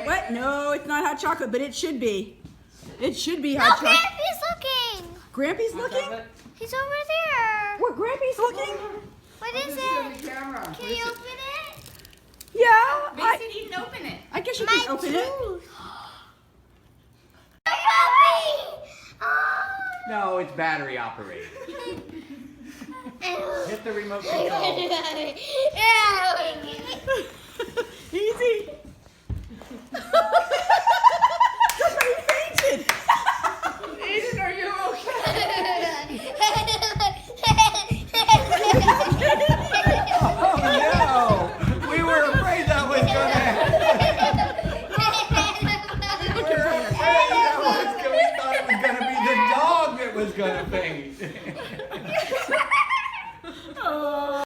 What? No, it's not hot chocolate, but it should be. It should be hot chocolate. Grampy's looking. Grampy's looking? He's over there. Where Grampy's looking? What is it? Can you open it? Yeah. Mason, you can open it. I guess you can open it. No, it's battery operated. Hit the remote control. Easy. Somebody fainted. Aiden, are you Oh no! We were afraid that was gonna happen. We thought it was gonna be the dog that was gonna faint.